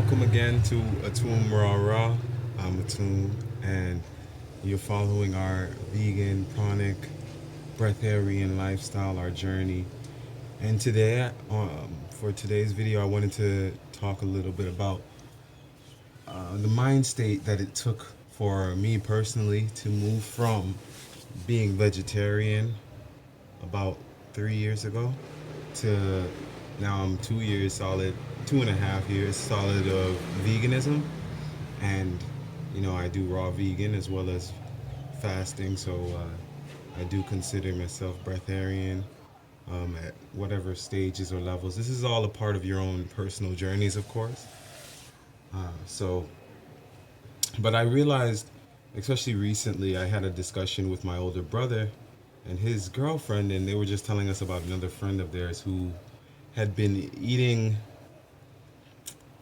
welcome again to Atum Ra Raw. I'm Atum, and you're following our vegan, pranic, breatharian lifestyle, our journey. And today, for today's video, I wanted to talk a little bit about the mind state that it took for me personally to move from being vegetarian about 3 years ago to now I'm 2 years solid, 2.5 years solid of veganism. And I do raw vegan as well as fasting, so I do consider myself breatharian at whatever stages or levels. This is all a part of your own personal journeys, of course. So but I realized, especially recently, I had a discussion with my older brother and his girlfriend, and they were just telling us about another friend of theirs who had been eating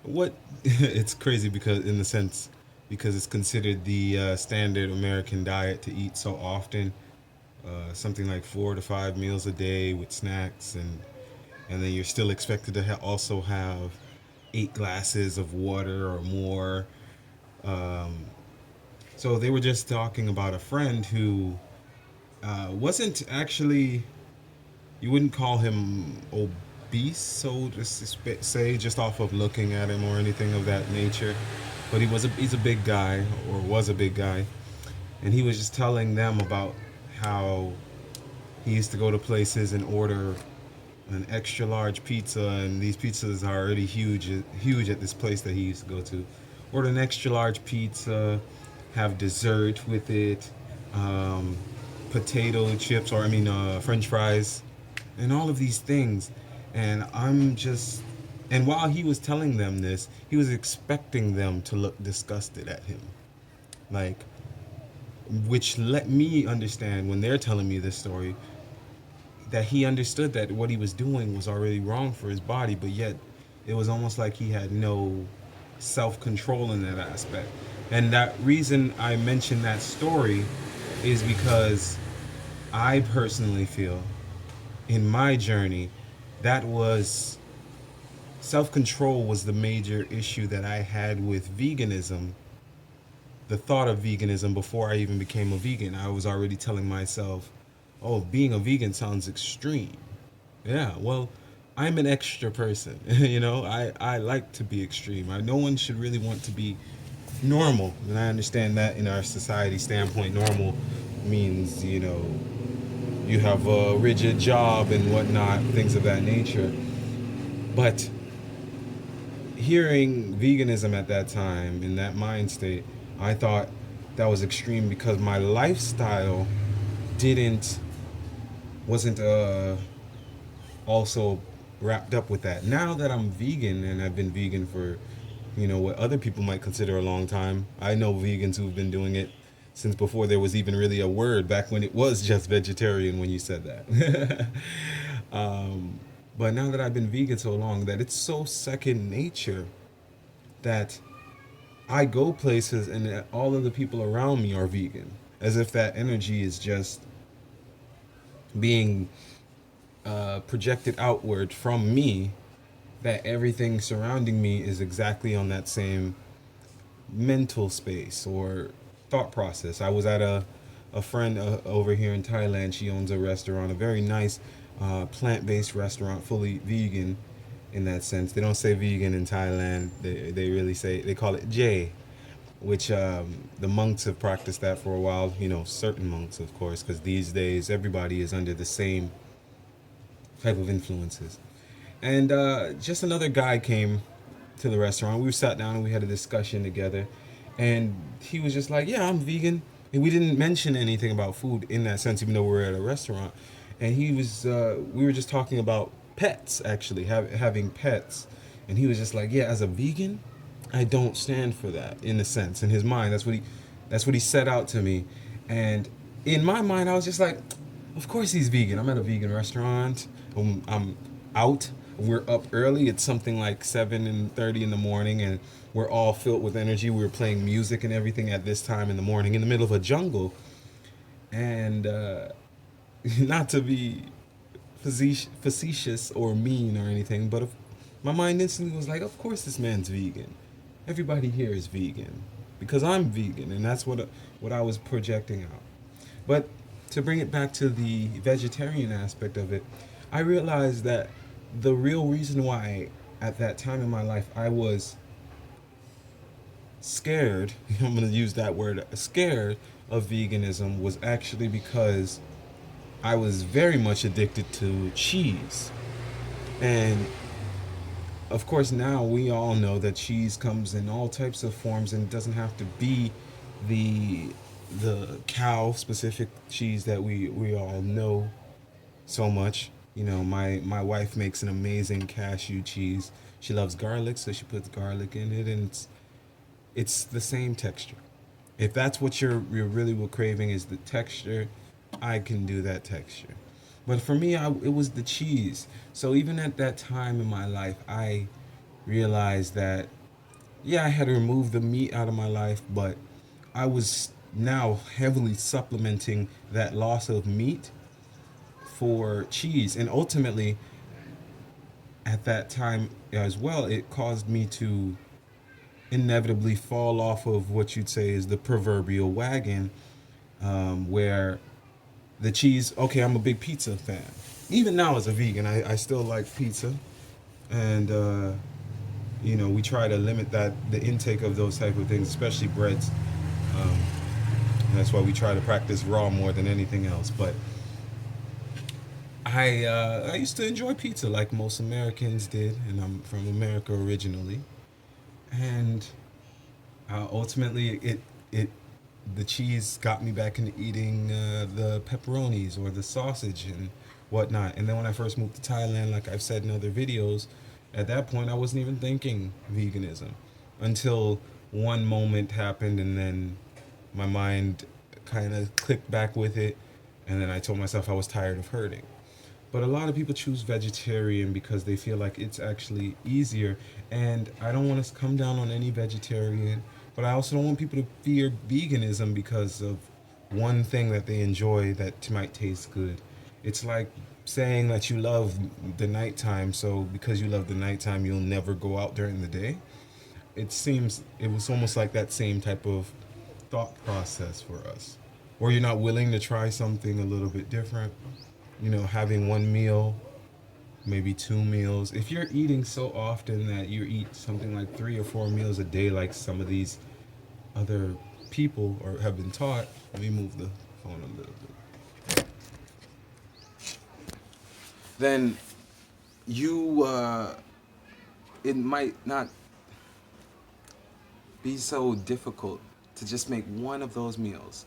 what it's crazy because in the sense because it's considered the standard American diet to eat so often, something like 4 to 5 meals a day with snacks, and then you're still expected to also have 8 glasses of water or more. Um, so they were just talking about a friend who wasn't actually, you wouldn't call him obese, so to say, just off of looking at him or anything of that nature. But he's a big guy, or was a big guy, and he was just telling them about how he used to go to places and order an extra large pizza, and these pizzas are already huge at this place that he used to go to. Order an extra large pizza, have dessert with it, um, potato chips, or I mean, French fries, and all of these things. And I'm just, and while he was telling them this, he was expecting them to look disgusted at him, like, which let me understand when they're telling me this story that he understood that what he was doing was already wrong for his body, but yet it was almost like he had no self control in that aspect. And that reason I mentioned that story is because I personally feel in my journey that was self control was the major issue that I had with veganism, the thought of veganism before I even became a vegan. I was already telling myself, oh, being a vegan sounds extreme. Yeah, well, I'm an extra person. I like to be extreme. No one should really want to be normal. And I understand that in our society standpoint, normal means, you have a rigid job and whatnot, things of that nature. But hearing veganism at that time in that mind state, I thought that was extreme because my lifestyle didn't wasn't also wrapped up with that. Now that I'm vegan and I've been vegan for, what other people might consider a long time. I know vegans who've been doing it since before there was even really a word, back when it was just vegetarian when you said that. um, but now that I've been vegan so long that it's so second nature that I go places and all of the people around me are vegan, as if that energy is just being projected outward from me, that everything surrounding me is exactly on that same mental space or thought process. I was at a friend over here in Thailand. She owns a restaurant, a very nice plant-based restaurant, fully vegan in that sense. They don't say vegan in Thailand. They really say, they call it J, which the monks have practiced that for a while. Certain monks, of course, because these days everybody is under the same type of influences. And just another guy came to the restaurant. We sat down and we had a discussion together. And he was just like, "Yeah, I'm vegan." And we didn't mention anything about food in that sense, even though we were at a restaurant. And we were just talking about pets, actually, having pets. And he was just like, "Yeah, as a vegan, I don't stand for that," in a sense. In his mind, that's what he set out to me. And in my mind, I was just like, of course he's vegan. I'm at a vegan restaurant. I'm out. We're up early. It's something like 7:30 in the morning, and we're all filled with energy. We were playing music and everything at this time in the morning in the middle of a jungle. And not to be facetious or mean or anything, but my mind instantly was like, of course this man's vegan. everybody here is vegan because I'm vegan, and that's what I was projecting out. But to bring it back to the vegetarian aspect of it, I realized that the real reason why at that time in my life I was scared, I'm going to use that word, scared of veganism was actually because I was very much addicted to cheese. And of course, now we all know that cheese comes in all types of forms and it doesn't have to be the cow specific cheese that we all know so much. You know, my wife makes an amazing cashew cheese. She loves garlic, so she puts garlic in it, and it's the same texture. If that's what you're really craving is the texture, I can do that texture. But for me, it was the cheese. So even at that time in my life, I realized that yeah, I had removed the meat out of my life, but I was now heavily supplementing that loss of meat for cheese, and ultimately at that time as well, it caused me to inevitably fall off of what you'd say is the proverbial wagon, where the cheese. Okay, I'm a big pizza fan. Even now as a vegan, I still like pizza, and you know we try to limit the intake of those type of things, especially breads. Um, and that's why we try to practice raw more than anything else. But I used to enjoy pizza like most Americans did, and I'm from America originally. And ultimately, it the cheese got me back into eating the pepperonis or the sausage and whatnot. And then when I first moved to Thailand, like I've said in other videos, at that point I wasn't even thinking veganism until one moment happened, and then my mind kind of clicked back with it, and then I told myself I was tired of hurting. But a lot of people choose vegetarian because they feel like it's actually easier. And I don't want to come down on any vegetarian, but I also don't want people to fear veganism because of one thing that they enjoy that might taste good. It's like saying that you love the nighttime, so because you love the nighttime, you'll never go out during the day. It seems it was almost like that same type of thought process for us. Or you're not willing to try something a little bit different, you know, having one meal, maybe two meals. If you're eating so often that you eat something like 3 or 4 meals a day, like some of these other people or have been taught, let me move the phone a little bit. Then you, it might not be so difficult to just make one of those meals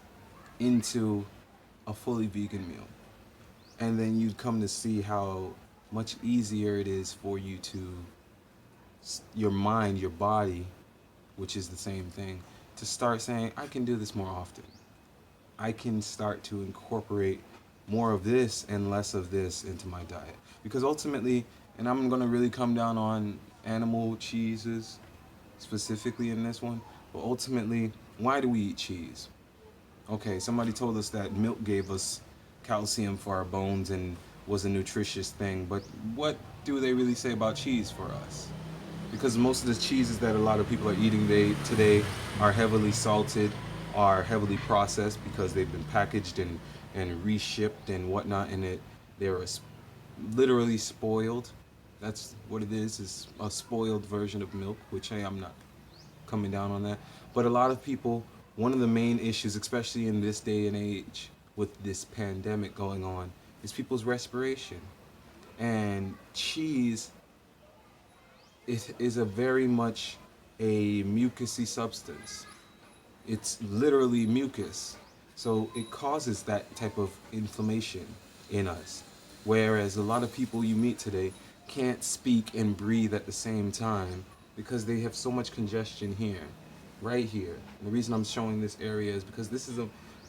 into a fully vegan meal. And then you'd come to see how much easier it is for you to, your mind, your body, which is the same thing, to start saying, I can do this more often. I can start to incorporate more of this and less of this into my diet. Because ultimately, and I'm going to really come down on animal cheeses specifically in this one, but ultimately, why do we eat cheese? Okay, somebody told us that milk gave us calcium for our bones and was a nutritious thing, but what do they really say about cheese for us? Because most of the cheeses that a lot of people are eating today are heavily salted, are heavily processed because they've been packaged and reshipped and whatnot, and they're literally spoiled. That's what it is a spoiled version of milk, which hey, I'm not coming down on that. But a lot of people, one of the main issues, especially in this day and age with this pandemic going on, is people's respiration. And cheese, it is a very much a mucousy substance. It's literally mucus. So it causes that type of inflammation in us. Whereas a lot of people you meet today can't speak and breathe at the same time because they have so much congestion here, right here. And the reason I'm showing this area is because this is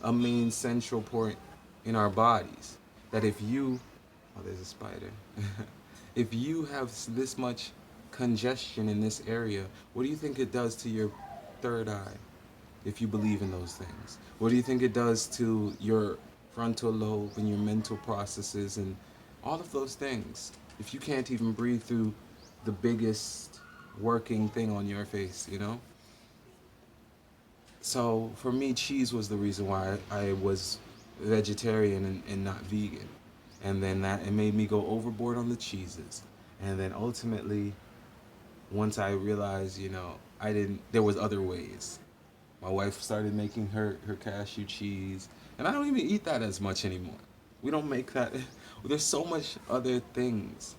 a main central point in our bodies. That if you, oh, there's a spider. If you have this much congestion in this area, what do you think it does to your third eye? If you believe in those things, what do you think it does to your frontal lobe and your mental processes and all of those things? If you can't even breathe through the biggest working thing on your face, you know? So for me, cheese was the reason why I was vegetarian and not vegan. And then that it made me go overboard on the cheeses. And then ultimately, once I realized, I didn't, there was other ways. My wife started making her cashew cheese, and I don't even eat that as much anymore. We don't make that. There's so much other things,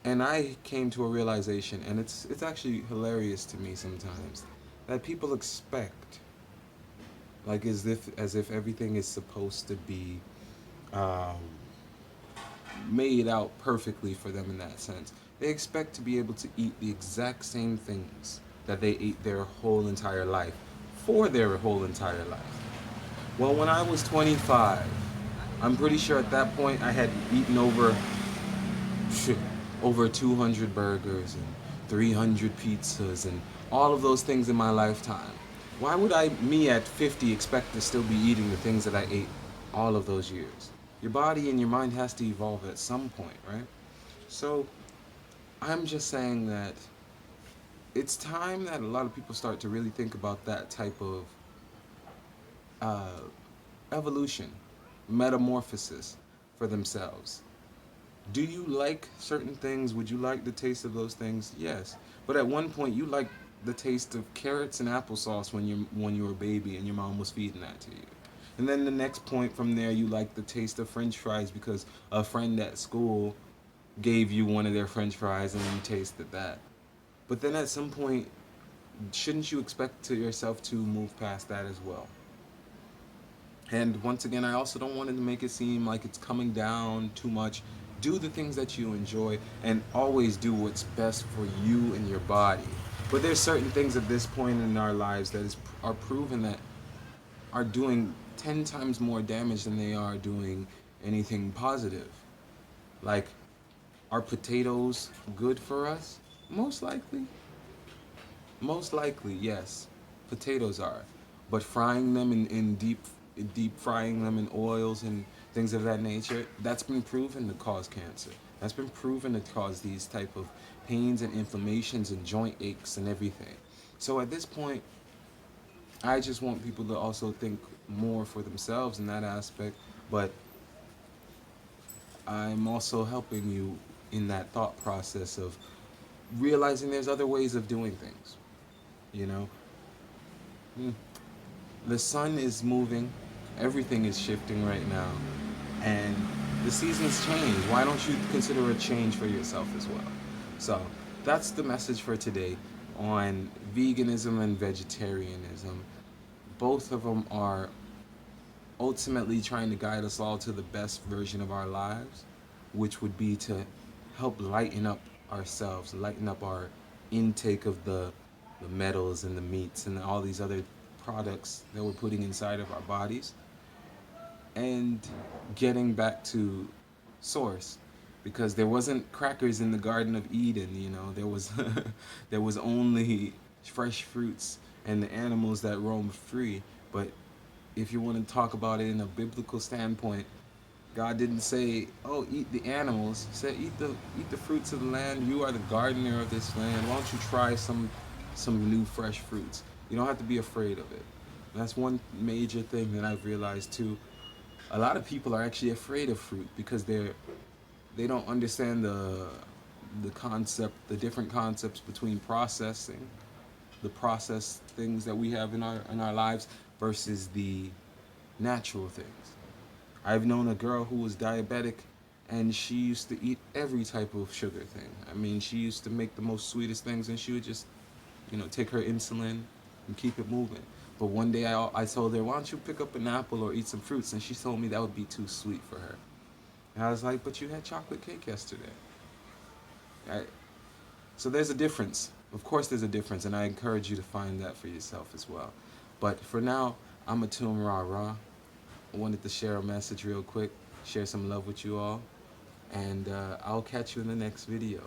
and I came to a realization, and it's actually hilarious to me sometimes, that people expect, like as if everything is supposed to be um, made out perfectly for them in that sense. They expect to be able to eat the exact same things that they ate their whole entire life for their whole entire life. Well, when I was 25, I'm pretty sure at that point I had eaten over 200 burgers and 300 pizzas and all of those things in my lifetime. Why would me at 50 expect to still be eating the things that I ate all of those years? Your body and your mind has to evolve at some point, right? So I'm just saying that it's time that a lot of people start to really think about that type of uh, evolution, metamorphosis for themselves. Do you like certain things? Would you like the taste of those things? Yes. But at one point you liked the taste of carrots and applesauce when you were a baby and your mom was feeding that to you. And then the next point from there you like the taste of french fries because a friend at school gave you one of their french fries and you tasted that. But then at some point shouldn't you expect to yourself to move past that as well? And once again, I also don't want to make it seem like it's coming down too much. Do the things that you enjoy and always do what's best for you and your body. But there's certain things at this point in our lives that are proven that are doing 10 times more damage than they are doing anything positive. Like, are potatoes good for us? Most likely. Most likely, yes, potatoes are, but frying them in deep frying them in oils and things of that nature, that's been proven to cause cancer. That's been proven to cause these type of pains and inflammations and joint aches and everything. So at this point, I just want people to also think more for themselves in that aspect, but I'm also helping you in that thought process of realizing there's other ways of doing things, you know? Mm. The sun is moving, everything is shifting right now, and the seasons change. Why don't you consider a change for yourself as well? So that's the message for today on veganism and vegetarianism. Both of them are ultimately trying to guide us all to the best version of our lives, which would be to help lighten up ourselves, lighten up our intake of the metals and the meats and all these other products that we're putting inside of our bodies, and getting back to source, because there wasn't crackers in the Garden of Eden. There was there was only fresh fruits and the animals that roamed free. But if you want to talk about it in a biblical standpoint, God didn't say, "Oh, eat the animals." He said, "Eat the fruits of the land. You are the gardener of this land. Why don't you try some new fresh fruits? You don't have to be afraid of it." That's one major thing that I've realized too. A lot of people are actually afraid of fruit because they don't understand the different concepts between processing, the processed things that we have in our lives versus the natural things. I've known a girl who was diabetic, and she used to eat every type of sugar thing. I mean, she used to make the most sweetest things, and she would just, take her insulin and keep it moving. But one day I told her, "Why don't you pick up an apple or eat some fruits?" And she told me that would be too sweet for her. And I was like, "But you had chocolate cake yesterday." I, so there's a difference. Of course, there's a difference, and I encourage you to find that for yourself as well. But for now, I'm Atum Ra Raw. I wanted to share a message real quick, share some love with you all, and I'll catch you in the next video.